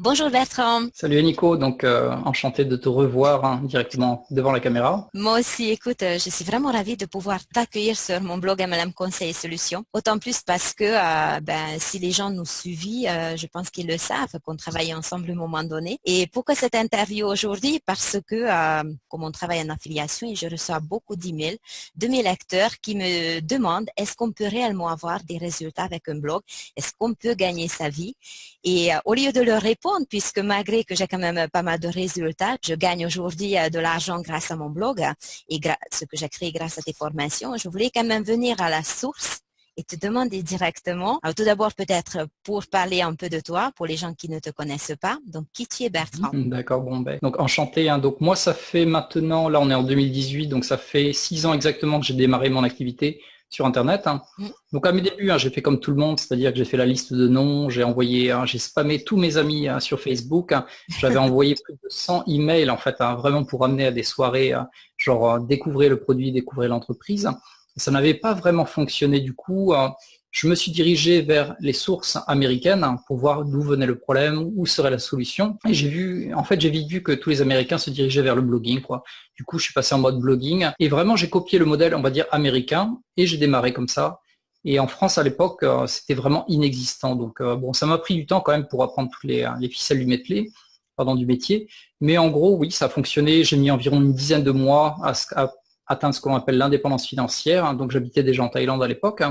Bonjour Bertrand. Salut Nico, donc enchanté de te revoir directement devant la caméra. Moi aussi, écoute, je suis vraiment ravie de pouvoir t'accueillir sur mon blog MLM Conseil et Solutions. Autant plus parce que si les gens nous suivent, je pense qu'ils le savent qu'on travaille ensemble à un moment donné. Et pourquoi cette interview aujourd'hui? Parce que comme on travaille en affiliation et je reçois beaucoup d'emails de mes lecteurs qui me demandent est-ce qu'on peut réellement avoir des résultats avec un blog? Est-ce qu'on peut gagner sa vie? Et au lieu de leur répondre, puisque malgré que j'ai quand même pas mal de résultats, je gagne aujourd'hui de l'argent grâce à mon blog et ce que j'ai créé grâce à tes formations, je voulais quand même venir à la source et te demander directement, alors tout d'abord peut-être pour parler un peu de toi, pour les gens qui ne te connaissent pas, donc qui tu es Bertrand? D'accord, bon ben, donc enchanté. Donc moi ça fait maintenant, là on est en 2018, donc ça fait 6 ans exactement que j'ai démarré mon activité sur Internet. Donc à mes débuts, j'ai fait comme tout le monde, c'est-à-dire que j'ai fait la liste de noms, j'ai envoyé, j'ai spammé tous mes amis sur Facebook. J'avais envoyé plus de 100 emails en fait, vraiment pour amener à des soirées, genre découvrir le produit, découvrir l'entreprise. Ça n'avait pas vraiment fonctionné du coup. Je me suis dirigé vers les sources américaines pour voir d'où venait le problème, où serait la solution. Et j'ai vite vu que tous les Américains se dirigeaient vers le blogging, quoi. Du coup, je suis passé en mode blogging et vraiment j'ai copié le modèle, on va dire américain, et j'ai démarré comme ça. Et en France à l'époque, c'était vraiment inexistant. Donc bon, ça m'a pris du temps quand même pour apprendre toutes les ficelles du métier, du métier. Mais en gros, oui, ça a fonctionné. J'ai mis environ une dizaine de mois à atteindre ce qu'on appelle l'indépendance financière. Donc j'habitais déjà en Thaïlande à l'époque.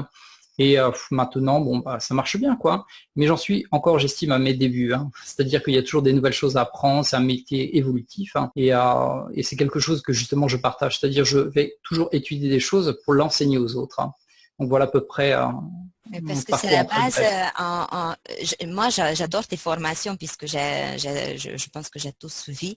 Et maintenant, bon, bah, ça marche bien, quoi. Mais j'en suis encore, j'estime, à mes débuts. C'est-à-dire qu'il y a toujours des nouvelles choses à apprendre. C'est un métier évolutif, et c'est quelque chose que justement je partage. C'est-à-dire, je vais toujours étudier des choses pour l'enseigner aux autres. Donc voilà à peu près mon Parce que c'est parcours la en très base. bref. Moi, j'adore tes formations puisque je pense que j'ai tout suivi.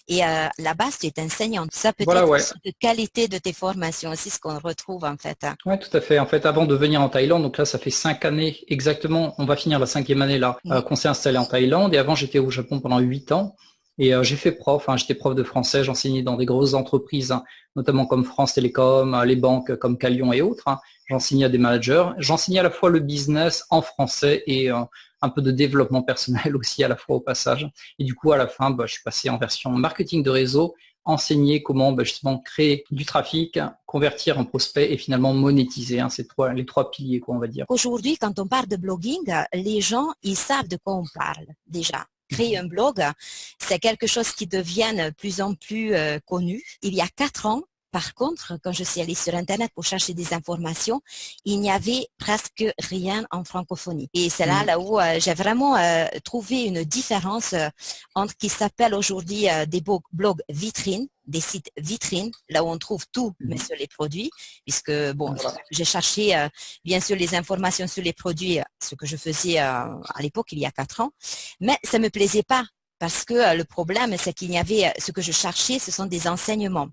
Et la base, tu es enseignante. Ça peut Voilà, être ouais. aussi de qualité de tes formations aussi, ce qu'on retrouve en fait. Ouais, tout à fait. En fait, avant de venir en Thaïlande, donc là, ça fait 5 années exactement. On va finir la 5e année là, Mhm. qu'on s'est installé en Thaïlande. Et avant, j'étais au Japon pendant 8 ans. Et j'ai fait prof. J'étais prof de français. J'enseignais dans des grosses entreprises, notamment comme France Télécom, les banques comme Calion et autres. J'enseignais à des managers. J'enseignais à la fois le business en français et un peu de développement personnel aussi à la fois au passage. Et du coup, à la fin, je suis passé en version marketing de réseau, enseigner comment justement créer du trafic, convertir en prospect et finalement monétiser. C'est les trois piliers, quoi, on va dire. Aujourd'hui, quand on parle de blogging, les gens, ils savent de quoi on parle déjà. Créer un blog, c'est quelque chose qui devient de plus en plus connu. Il y a 4 ans, par contre, quand je suis allée sur Internet pour chercher des informations, il n'y avait presque rien en francophonie. Et c'est là où j'ai vraiment trouvé une différence entre ce qui s'appelle aujourd'hui des blogs vitrines, des sites vitrines, là où on trouve tout, mais sur les produits, puisque, bon, Voilà. j'ai cherché bien sûr les informations sur les produits, ce que je faisais à l'époque, il y a 4 ans, mais ça me plaisait pas. Parce que le problème, c'est qu'il y avait, ce que je cherchais, ce sont des enseignements.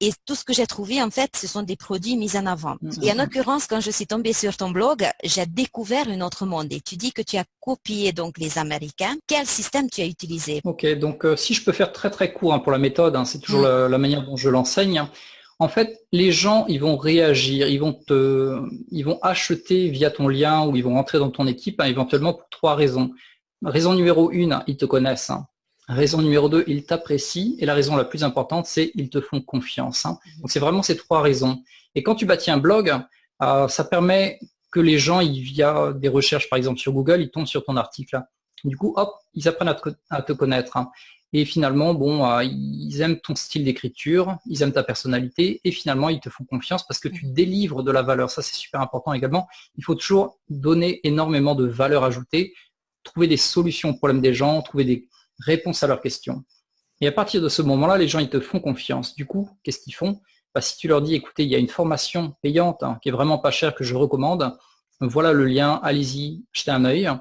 Et tout ce que j'ai trouvé, en fait, ce sont des produits mis en avant. Et en l'occurrence, quand je suis tombée sur ton blog, j'ai découvert un autre monde. Et tu dis que tu as copié donc les Américains. Quel système tu as utilisé? Ok, donc si je peux faire très très court pour la méthode, c'est toujours la manière dont je l'enseigne. En fait, les gens, ils vont réagir, ils vont acheter via ton lien ou ils vont rentrer dans ton équipe éventuellement pour 3 raisons. Raison numéro 1, ils te connaissent. Raison numéro 2, ils t'apprécient. Et la raison la plus importante, c'est ils te font confiance. Donc c'est vraiment ces 3 raisons. Et quand tu bâtis un blog, ça permet que les gens, via des recherches par exemple sur Google, ils tombent sur ton article. Du coup, hop, ils apprennent à te connaître. Et finalement, bon, ils aiment ton style d'écriture, ils aiment ta personnalité, et finalement, ils te font confiance parce que tu délivres de la valeur. Ça, c'est super important également. Il faut toujours donner énormément de valeur ajoutée, trouver des solutions aux problèmes des gens, trouver des réponses à leurs questions. Et à partir de ce moment-là, les gens, ils te font confiance. Du coup, qu'est-ce qu'ils font? Si tu leur dis, écoutez, il y a une formation payante qui est vraiment pas chère que je recommande, voilà le lien, allez-y, jetez un œil,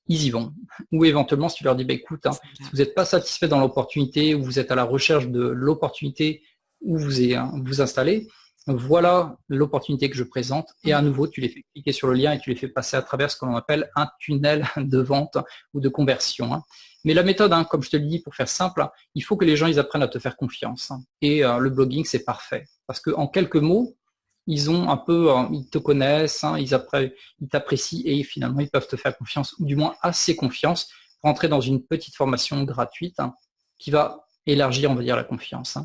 ils y vont. Ou éventuellement, si tu leur dis, écoute, si vous n'êtes pas satisfait dans l'opportunité ou vous êtes à la recherche de l'opportunité où vous installez, voilà l'opportunité que je présente. Et à nouveau, tu les fais cliquer sur le lien et tu les fais passer à travers ce que l'on appelle un tunnel de vente ou de conversion. Mais la méthode, comme je te le dis, pour faire simple, il faut que les gens ils apprennent à te faire confiance. Et le blogging, c'est parfait. Parce qu'en quelques mots, ils ont un peu, ils te connaissent, hein, ils t'apprécient et finalement ils peuvent te faire confiance, ou du moins assez confiance pour entrer dans une petite formation gratuite qui va élargir, on va dire, la confiance.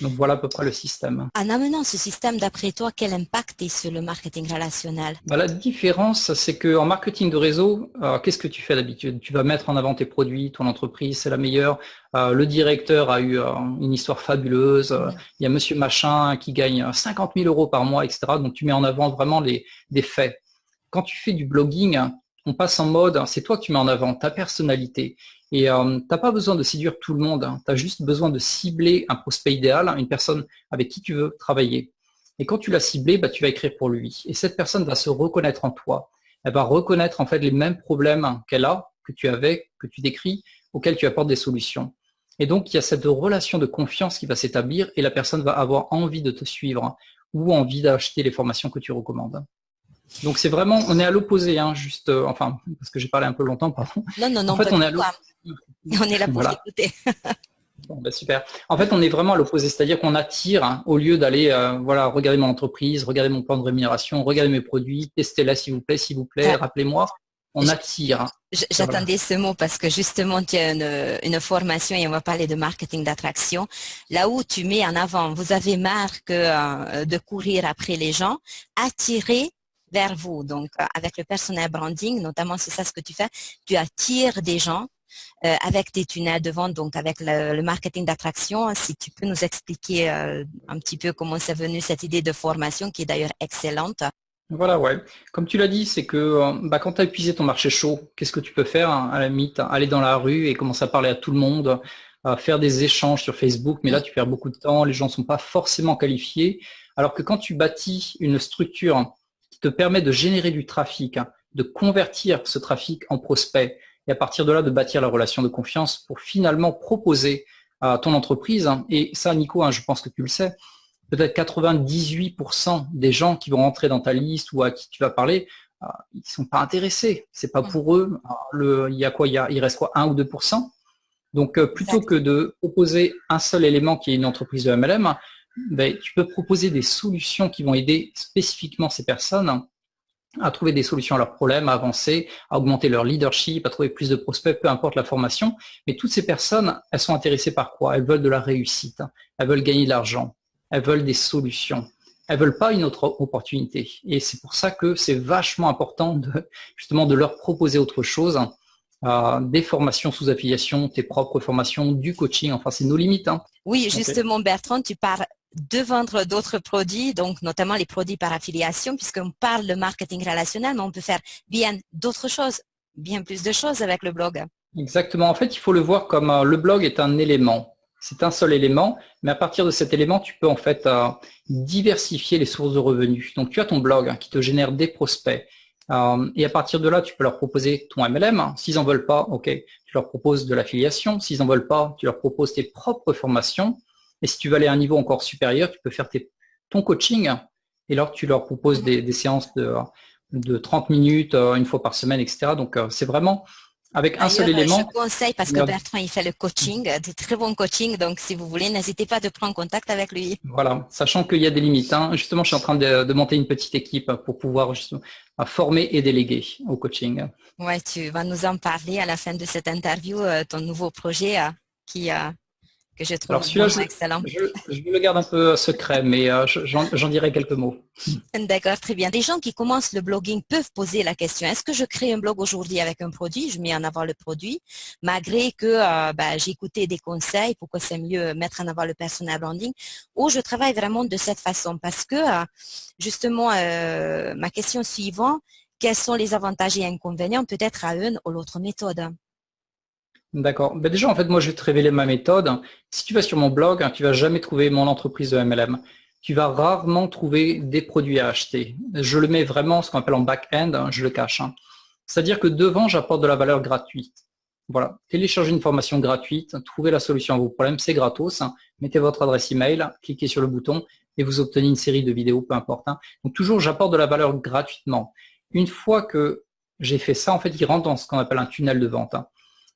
Donc voilà à peu près le système. En amenant ce système, d'après toi, quel impact est sur le marketing relationnel? La différence, c'est qu'en marketing de réseau, qu'est-ce que tu fais d'habitude? Tu vas mettre en avant tes produits, ton entreprise, c'est la meilleure. Le directeur a eu une histoire fabuleuse. Il y a monsieur machin qui gagne 50 000 euros par mois, etc. Donc tu mets en avant vraiment des faits. Quand tu fais du blogging, on passe en mode, c'est toi que tu mets en avant, ta personnalité. Et t'as pas besoin de séduire tout le monde. Tu as juste besoin de cibler un prospect idéal, une personne avec qui tu veux travailler. Et quand tu l'as ciblé, tu vas écrire pour lui. Et cette personne va se reconnaître en toi. Elle va reconnaître en fait les mêmes problèmes qu'elle a, que tu avais, que tu décris, auxquels tu apportes des solutions. Et donc, il y a cette relation de confiance qui va s'établir et la personne va avoir envie de te suivre ou envie d'acheter les formations que tu recommandes. Donc, c'est vraiment, on est à l'opposé, juste, enfin, parce que j'ai parlé un peu longtemps, pardon. Non, En fait, pas on du est à tout. l'opposé. On est là pour Voilà. t'écouter. Bon, super. En fait, on est vraiment à l'opposé, c'est-à-dire qu'on attire, au lieu d'aller, regardez mon entreprise, regardez mon plan de rémunération, regardez mes produits, testez-la s'il vous plaît, rappelez-moi. On attire. J'attendais ce mot parce que justement, tu as une formation et on va parler de marketing d'attraction. Là où tu mets en avant, vous avez marre de courir après les gens, attirer vers vous. Donc, avec le personal branding, notamment, c'est ça ce que tu fais. Tu attires des gens avec tes tunnels de vente, donc avec le marketing d'attraction. Si tu peux nous expliquer un petit peu comment c'est venu cette idée de formation qui est d'ailleurs excellente. Voilà, ouais. Comme tu l'as dit, c'est que quand tu as épuisé ton marché chaud, qu'est-ce que tu peux faire à la limite? Aller dans la rue et commencer à parler à tout le monde, faire des échanges sur Facebook, mais là tu perds beaucoup de temps, les gens ne sont pas forcément qualifiés. Alors que quand tu bâtis une structure qui te permet de générer du trafic, de convertir ce trafic en prospect, et à partir de là de bâtir la relation de confiance pour finalement proposer à ton entreprise, et ça Nico, je pense que tu le sais, peut-être 98% des gens qui vont rentrer dans ta liste ou à qui tu vas parler, ils sont pas intéressés. C'est pas pour eux. Il reste quoi, 1 ou 2%. Donc, plutôt que de proposer un seul élément qui est une entreprise de MLM, tu peux proposer des solutions qui vont aider spécifiquement ces personnes à trouver des solutions à leurs problèmes, à avancer, à augmenter leur leadership, à trouver plus de prospects, peu importe la formation. Mais toutes ces personnes, elles sont intéressées par quoi? Elles veulent de la réussite. Elles veulent gagner de l'argent. Elles veulent des solutions. Elles veulent pas une autre opportunité. Et c'est pour ça que c'est vachement important justement de leur proposer autre chose. Des formations sous affiliation, tes propres formations, du coaching. Enfin, c'est nos limites. Oui, justement, Bertrand, tu parles de vendre d'autres produits, donc notamment les produits par affiliation, puisqu'on parle de marketing relationnel, mais on peut faire bien d'autres choses, bien plus de choses avec le blog. Exactement. En fait, il faut le voir comme le blog est un élément. C'est un seul élément, mais à partir de cet élément, tu peux en fait diversifier les sources de revenus. Donc, tu as ton blog qui te génère des prospects. Et à partir de là, tu peux leur proposer ton MLM. S'ils en veulent pas, ok, tu leur proposes de l'affiliation. S'ils en veulent pas, tu leur proposes tes propres formations. Et si tu veux aller à un niveau encore supérieur, tu peux faire ton coaching. Et là, tu leur proposes des séances de 30 minutes, une fois par semaine, etc. Donc, c'est vraiment avec un seul élément. Je conseille parce que Bertrand, il fait le coaching, de très bons coaching. Donc, si vous voulez, n'hésitez pas de prendre contact avec lui. Voilà, sachant qu'il y a des limites. Justement, je suis en train de monter une petite équipe pour pouvoir justement former et déléguer au coaching. Ouais, tu vas nous en parler à la fin de cette interview, ton nouveau projet que je trouve vraiment excellent. Je le garde un peu secret, mais j'en dirai quelques mots. D'accord, très bien. Des gens qui commencent le blogging peuvent poser la question, est-ce que je crée un blog aujourd'hui avec un produit? Je mets en avant le produit, malgré que j'ai écouté des conseils, pourquoi c'est mieux mettre en avant le personal branding, ou je travaille vraiment de cette façon. Parce que, justement, ma question suivante, quels sont les avantages et inconvénients peut-être à une ou l'autre méthode? D'accord. Déjà, en fait, moi, je vais te révéler ma méthode. Si tu vas sur mon blog, tu vas jamais trouver mon entreprise de MLM. Tu vas rarement trouver des produits à acheter. Je le mets vraiment ce qu'on appelle en back-end, je le cache. C'est-à-dire que devant, j'apporte de la valeur gratuite. Voilà. Téléchargez une formation gratuite, trouvez la solution à vos problèmes, c'est gratos. Mettez votre adresse email, cliquez sur le bouton et vous obtenez une série de vidéos, peu importe. Donc toujours, j'apporte de la valeur gratuitement. Une fois que j'ai fait ça, en fait, il rentre dans ce qu'on appelle un tunnel de vente.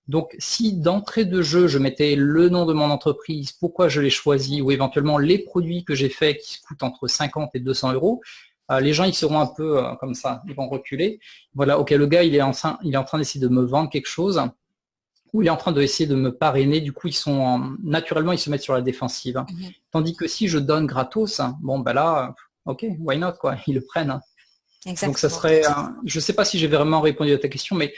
Donc, si d'entrée de jeu, je mettais le nom de mon entreprise, pourquoi je l'ai choisi, ou éventuellement les produits que j'ai faits qui coûtent entre 50 et 200 euros, les gens ils seront un peu comme ça, ils vont reculer. Voilà, ok, le gars il est en train d'essayer de me vendre quelque chose, ou il est en train d'essayer de me parrainer. Du coup, naturellement ils se mettent sur la défensive. Tandis que si je donne gratos, bon ben là, ok, why not quoi, ils le prennent. Donc ça Exactement. serait, je ne sais pas si j'ai vraiment répondu à ta question, mais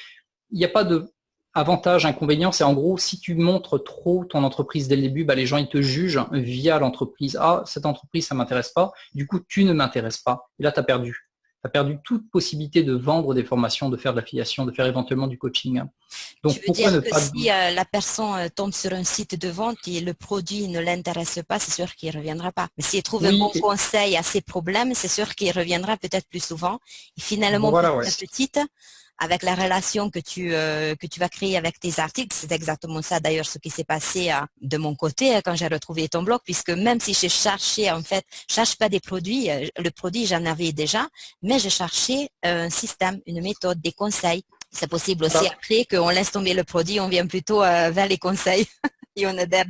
il n'y a pas de avantage, inconvénient. C'est en gros, si tu montres trop ton entreprise dès le début, bah, les gens ils te jugent via l'entreprise. Ah, cette entreprise, ça m'intéresse pas. Du coup, tu ne m'intéresses pas. Et là, tu as perdu. Tu as perdu toute possibilité de vendre des formations, de faire de l'affiliation, de faire éventuellement du coaching. Tu Donc, veux pourquoi dire ne que pas... si la personne tombe sur un site de vente et le produit ne l'intéresse pas, c'est sûr qu'il ne reviendra pas. Mais s'il trouve un bon Oui, conseil à ses problèmes, c'est sûr qu'il reviendra peut-être plus souvent. Et finalement, voilà, ouais. petit à petit, avec la relation que tu vas créer avec tes articles, c'est exactement ça d'ailleurs ce qui s'est passé de mon côté quand j'ai retrouvé ton blog, puisque même si je cherchais, en fait, je cherche pas des produits, le produit j'en avais déjà, mais je cherchais un système, une méthode, des conseils. C'est possible aussi Voilà. après qu'on laisse tomber le produit, on vient plutôt vers les conseils et on adhère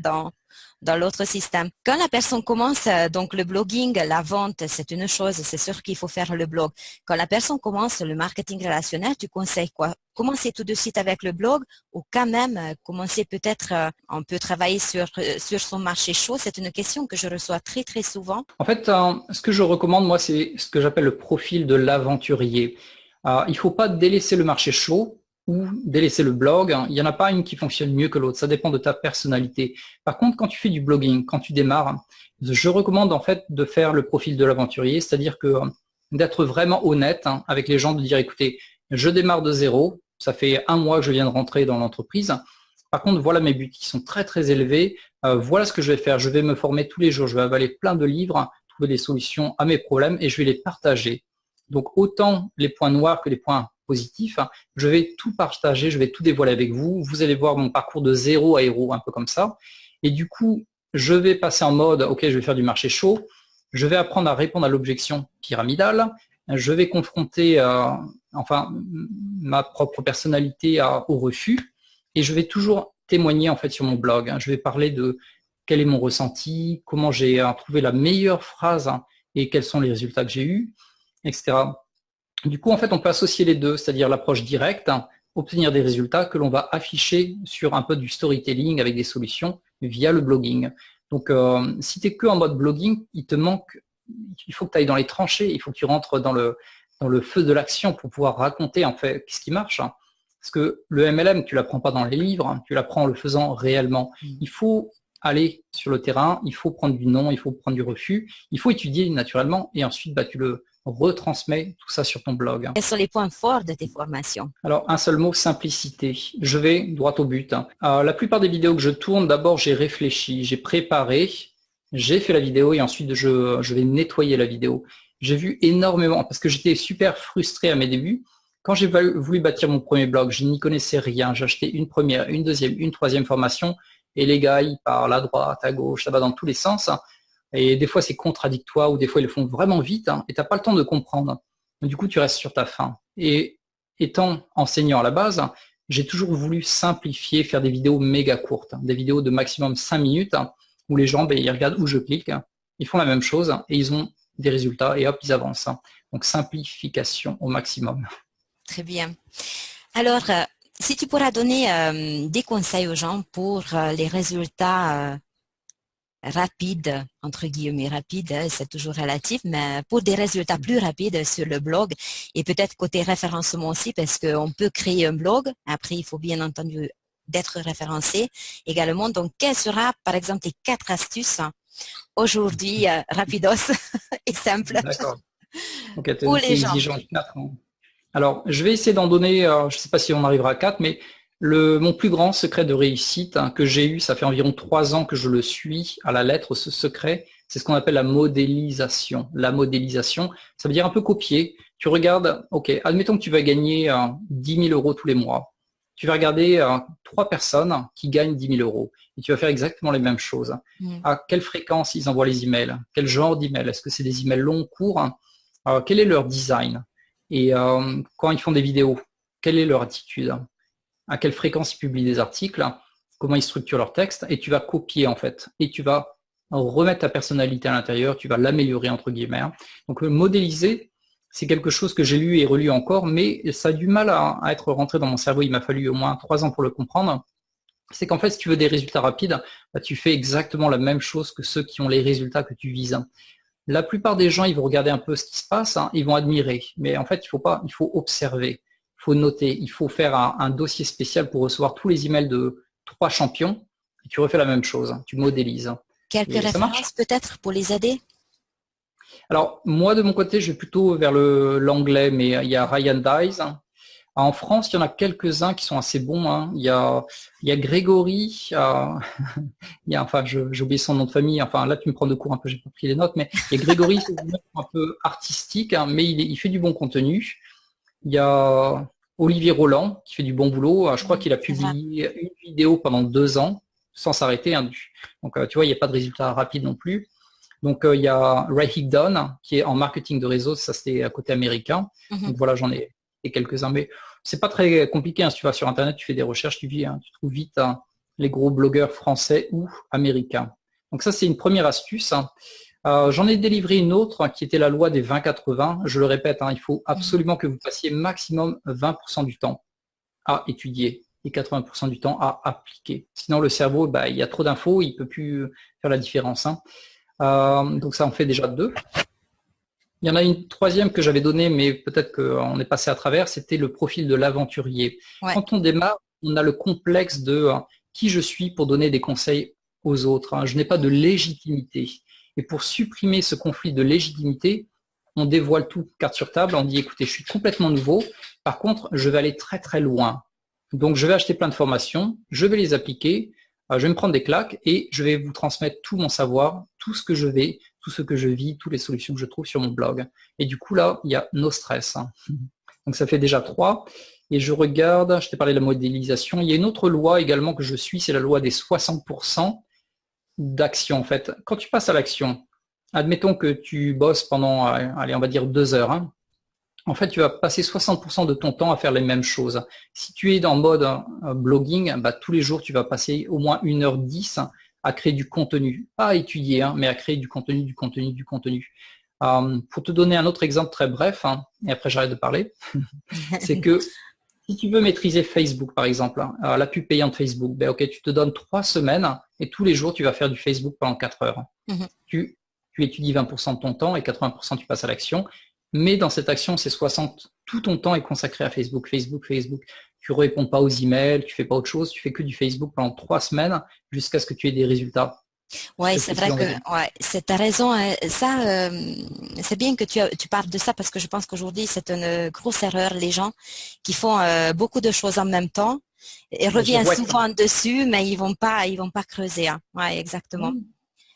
dans l'autre système. Quand la personne commence, donc le blogging, la vente, c'est une chose, c'est sûr qu'il faut faire le blog. Quand la personne commence le marketing relationnel, tu conseilles quoi? Commencer tout de suite avec le blog ou quand même commencer peut-être, on peut travailler sur son marché chaud? C'est une question que je reçois très très souvent. En fait, ce que je recommande, moi, c'est ce que j'appelle le profil de l'aventurier. Il ne faut pas délaisser le marché chaud ou délaisser le blog. Il n'y en a pas une qui fonctionne mieux que l'autre. Ça dépend de ta personnalité. Par contre, quand tu fais du blogging, quand tu démarres, je recommande en fait de faire le profil de l'aventurier, c'est-à-dire que d'être vraiment honnête avec les gens, de dire, écoutez, je démarre de zéro. Ça fait 1 mois que je viens de rentrer dans l'entreprise. Par contre, voilà mes buts qui sont très très élevés. Voilà ce que je vais faire. Je vais me former tous les jours. Je vais avaler plein de livres, trouver des solutions à mes problèmes et je vais les partager. Donc, autant les points noirs que les points positifs, je vais tout partager, je vais tout dévoiler avec vous. Vous allez voir mon parcours de zéro à héros, un peu comme ça. Et du coup, je vais passer en mode, ok, je vais faire du marché chaud. Je vais apprendre à répondre à l'objection pyramidale. Je vais confronter, ma propre personnalité au refus. Et je vais toujours témoigner en fait sur mon blog. Je vais parler de quel est mon ressenti, comment j'ai trouvé la meilleure phrase et quels sont les résultats que j'ai eus, etc. Du coup, en fait, on peut associer les deux, c'est-à-dire l'approche directe, obtenir des résultats que l'on va afficher sur un peu du storytelling avec des solutions via le blogging. Donc, si tu es que en mode blogging, il faut que tu ailles dans les tranchées, il faut que tu rentres dans le feu de l'action pour pouvoir raconter en fait ce qui marche. Parce que le MLM, tu l'apprends pas dans les livres, tu l'apprends en le faisant réellement. Il faut aller sur le terrain, il faut prendre du non, il faut prendre du refus, il faut étudier naturellement et ensuite tu le retransmets tout ça sur ton blog. Quels sont les points forts de tes formations? Alors un seul mot, simplicité. Je vais droit au but. La plupart des vidéos que je tourne, d'abord j'ai réfléchi, j'ai préparé, j'ai fait la vidéo et ensuite je vais nettoyer la vidéo. J'ai vu énormément, parce que j'étais super frustré à mes débuts. Quand j'ai voulu bâtir mon premier blog, je n'y connaissais rien. J'ai acheté une première, une deuxième, une troisième formation et les gars, ils parlent à droite, à gauche, ça va dans tous les sens. Et des fois, c'est contradictoire ou des fois, ils le font vraiment vite et tu n'as pas le temps de comprendre. Du coup, tu restes sur ta faim. Et étant enseignant à la base, j'ai toujours voulu simplifier, faire des vidéos méga courtes, des vidéos de maximum 5 minutes où les gens, ils regardent où je clique, ils font la même chose et ils ont des résultats et hop, ils avancent. Donc, simplification au maximum. Très bien. Alors, si tu pourras donner des conseils aux gens pour les résultats rapides, entre guillemets rapides, c'est toujours relatif, mais pour des résultats plus rapides sur le blog et peut-être côté référencement aussi, parce qu'on peut créer un blog, après il faut bien entendu d'être référencé également. Donc, quelles sera, par exemple, les 4 astuces aujourd'hui, rapidos et simples D'accord. Ok, pour t'es les gens? exigeant. Alors, je vais essayer d'en donner, je ne sais pas si on arrivera à 4, mais mon plus grand secret de réussite que j'ai eu, ça fait environ 3 ans que je le suis à la lettre, ce secret, c'est ce qu'on appelle la modélisation. La modélisation, ça veut dire un peu copier. Tu regardes, ok, admettons que tu vas gagner 10 000 euros tous les mois. Tu vas regarder 3 personnes qui gagnent 10 000 euros et tu vas faire exactement les mêmes choses. À quelle fréquence ils envoient les emails? Quel genre d'email? Est-ce que c'est des emails longs, courts? Quel est leur design? Et quand ils font des vidéos, quelle est leur attitude? à quelle fréquence ils publient des articles, comment ils structurent leur texte, et tu vas copier en fait, et tu vas remettre ta personnalité à l'intérieur, tu vas l'améliorer entre guillemets. Donc modéliser, c'est quelque chose que j'ai lu et relu encore, mais ça a du mal à être rentré dans mon cerveau. Il m'a fallu au moins 3 ans pour le comprendre. C'est qu'en fait, si tu veux des résultats rapides, tu fais exactement la même chose que ceux qui ont les résultats que tu vises. La plupart des gens, ils vont regarder un peu ce qui se passe, ils vont admirer. Mais en fait, il faut observer, il faut noter, il faut faire un dossier spécial pour recevoir tous les emails de 3 champions. Et tu refais la même chose, tu modélises. Quelques références peut-être pour les aider? Alors, moi, de mon côté, je vais plutôt vers l'anglais, mais il y a Ryan Dice. En France, il y en a quelques-uns qui sont assez bons. Il y a Grégory, enfin, j'ai oublié son nom de famille. Enfin, là, tu me prends de court un peu, j'ai pas pris les notes, mais il y a Grégory, c'est un peu artistique, mais il fait du bon contenu. Il y a Olivier Roland qui fait du bon boulot. Je crois qu'il a publié une vidéo pendant 2 ans sans s'arrêter. Donc, tu vois, il n'y a pas de résultat rapide non plus. Donc, il y a Ray Higdon qui est en marketing de réseau. Ça, c'était à côté américain. Donc, voilà, j'en ai quelques-uns. Mais c'est pas très compliqué. Si tu vas sur Internet, tu fais des recherches, tu trouves vite les gros blogueurs français ou américains. Donc, ça, c'est une première astuce. J'en ai délivré une autre qui était la loi des 20-80. Je le répète, il faut absolument que vous passiez maximum 20% du temps à étudier et 80% du temps à appliquer. Sinon, le cerveau, il y a trop d'infos, il peut plus faire la différence. Donc ça en fait déjà 2. Il y en a une troisième que j'avais donnée, mais peut-être qu'on est passé à travers, c'était le profil de l'aventurier. Ouais. Quand on démarre, on a le complexe de qui je suis pour donner des conseils aux autres. Je n'ai pas de légitimité. Et pour supprimer ce conflit de légitimité, on dévoile tout carte sur table, on dit écoutez, je suis complètement nouveau, par contre, je vais aller très très loin. Donc je vais acheter plein de formations, je vais les appliquer, je vais me prendre des claques et je vais vous transmettre tout mon savoir, tout ce que je vis, toutes les solutions que je trouve sur mon blog. Et du coup là, il y a no stress. Donc ça fait déjà 3. Et je regarde, je t'ai parlé de la modélisation, il y a une autre loi également que je suis, c'est la loi des 60% d'action en fait. Quand tu passes à l'action, admettons que tu bosses pendant, allez, on va dire 2 heures. En fait, tu vas passer 60% de ton temps à faire les mêmes choses. Si tu es en mode blogging, tous les jours, tu vas passer au moins 1h10 à créer du contenu. Pas à étudier, mais à créer du contenu. Pour te donner un autre exemple très bref, et après j'arrête de parler, c'est que si tu veux maîtriser Facebook, par exemple, la pub payante Facebook, ok, tu te donnes 3 semaines et tous les jours, tu vas faire du Facebook pendant 4 heures. Tu étudies 20% de ton temps et 80% tu passes à l'action. Mais dans cette action, c'est 60, tout ton temps est consacré à Facebook. Tu réponds pas aux emails, tu fais pas autre chose, tu fais que du Facebook pendant 3 semaines jusqu'à ce que tu aies des résultats. Oui, c'est vrai que tu as raison. Ça, c'est bien que tu parles de ça parce que je pense qu'aujourd'hui, c'est une grosse erreur, les gens qui font beaucoup de choses en même temps et reviennent souvent dessus, mais ils vont pas creuser. Oui, exactement.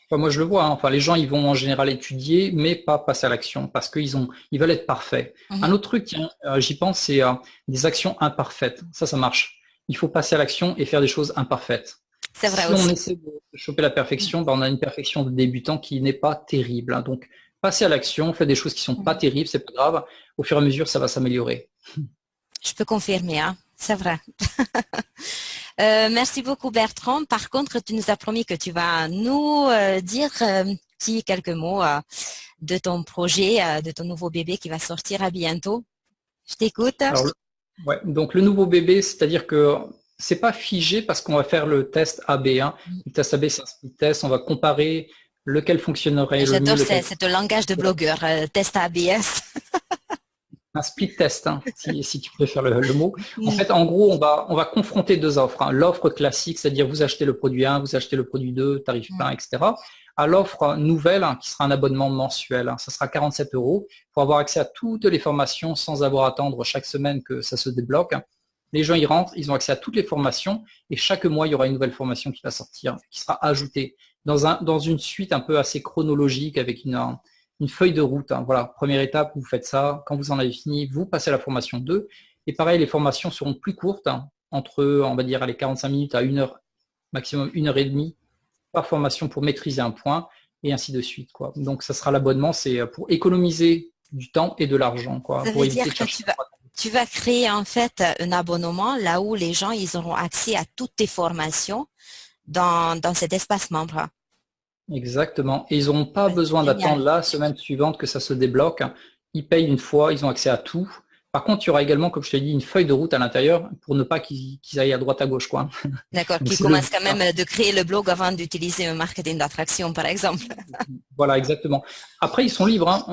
Enfin, moi, je le vois. Enfin, les gens, ils vont en général étudier, mais pas passer à l'action parce qu'ils veulent être parfaits. Un autre truc, j'y pense, c'est des actions imparfaites. Ça marche. Il faut passer à l'action et faire des choses imparfaites. C'est vrai si on essaie de choper la perfection, on a une perfection de débutant qui n'est pas terrible. Donc, passer à l'action, faire des choses qui sont pas terribles, c'est pas grave. Au fur et à mesure, ça va s'améliorer. Je peux confirmer, c'est vrai. Merci beaucoup Bertrand. Par contre, tu nous as promis que tu vas nous dire quelques mots de ton projet, de ton nouveau bébé qui va sortir à bientôt. Je t'écoute. Donc le nouveau bébé, c'est-à-dire que c'est pas figé parce qu'on va faire le test AB. Le test AB, c'est un speed test. On va comparer lequel fonctionnerait le mieux. J'adore ce langage de blogueur, test ABS. Un split test, si tu préfères le mot. En fait, en gros, on va confronter 2 offres. L'offre classique, c'est-à-dire vous achetez le produit 1, vous achetez le produit 2, tarif plein, etc. À l'offre nouvelle, qui sera un abonnement mensuel. Ça sera 47 € pour avoir accès à toutes les formations sans avoir à attendre chaque semaine que ça se débloque. Les gens y rentrent, ils ont accès à toutes les formations et chaque mois, il y aura une nouvelle formation qui va sortir, qui sera ajoutée dans une suite un peu assez chronologique avec une feuille de route. Voilà, première étape, vous faites ça. Quand vous en avez fini, vous passez à la formation 2. Et pareil, les formations seront plus courtes, entre, on va dire, 45 minutes à 1 heure, maximum 1h30 par formation pour maîtriser un point et ainsi de suite. Donc, ça sera l'abonnement, c'est pour économiser du temps et de l'argent. Ça veut dire que tu vas créer en fait un abonnement là où les gens ils auront accès à toutes tes formations dans cet espace membre. Exactement. Et ils n'auront pas Ouais, besoin c'est génial. d'attendre la semaine suivante que ça se débloque. Ils payent une fois, ils ont accès à tout. Par contre, il y aura également, comme je t'ai dit, une feuille de route à l'intérieur pour ne pas qu'ils aillent à droite à gauche, quoi. D'accord, Donc qui c'est le commence but, quand hein. même de créer le blog avant d'utiliser un marketing d'attraction, par exemple. Voilà, exactement. Après, ils sont libres, hein.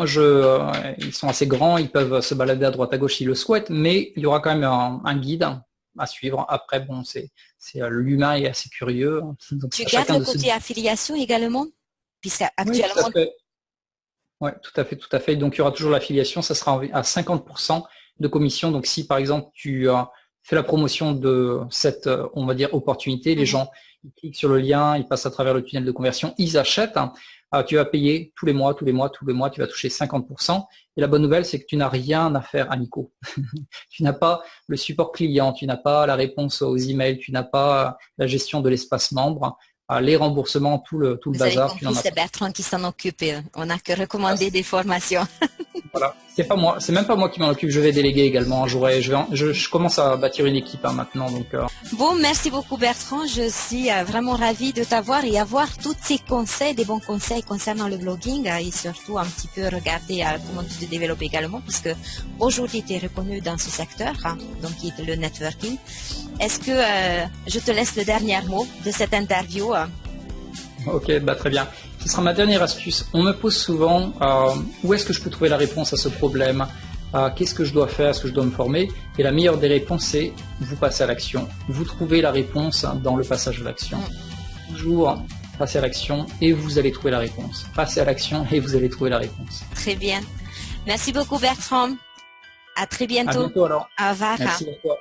Ils sont assez grands, ils peuvent se balader à droite à gauche s'ils le souhaitent, mais il y aura quand même un guide à suivre. Après, bon, l'humain est assez curieux, hein. Donc Tu c'est à gardes chacun le de se. côté affiliation également, puisque Oui, tout à actuellement, fait. Ouais, tout à fait, tout à fait. Donc il y aura toujours l'affiliation, ça sera à 50% de commission. Donc si par exemple tu fais la promotion de cette, on va dire, opportunité, les mhm, gens ils cliquent sur le lien, ils passent à travers le tunnel de conversion, ils achètent, hein. Tu vas payer tous les mois, tous les mois, tous les mois, tu vas toucher 50%. Et la bonne nouvelle, c'est que tu n'as rien à faire à Nico. Tu n'as pas le support client, tu n'as pas la réponse aux emails, tu n'as pas la gestion de l'espace membre, les remboursements, tout le vous avez bazar, tu compris, n'en as c'est pas. Bertrand qui s'en occupe. On n'a que recommandé des formations. Voilà, c'est pas moi, c'est même pas moi qui m'en occupe. Je vais déléguer également. Je commence à bâtir une équipe, hein, maintenant, donc. Bon, merci beaucoup Bertrand. Je suis vraiment ravie de t'avoir et avoir tous ces conseils, des bons conseils concernant le blogging et surtout un petit peu regarder comment tu te développes également puisque aujourd'hui tu es reconnu dans ce secteur, hein, donc qui est le networking. Est-ce que je te laisse le dernier mot de cette interview? Ok, bah très bien. Ce sera ma dernière astuce. On me pose souvent où est-ce que je peux trouver la réponse à ce problème, qu'est-ce que je dois faire, est-ce que je dois me former. Et la meilleure des réponses, c'est vous passez à l'action. Vous trouvez la réponse dans le passage à l'action. Toujours passez à l'action et vous allez trouver la réponse. Passez à l'action et vous allez trouver la réponse. Très bien. Merci beaucoup Bertrand. À très À bientôt. bientôt alors. Au revoir. Merci à toi.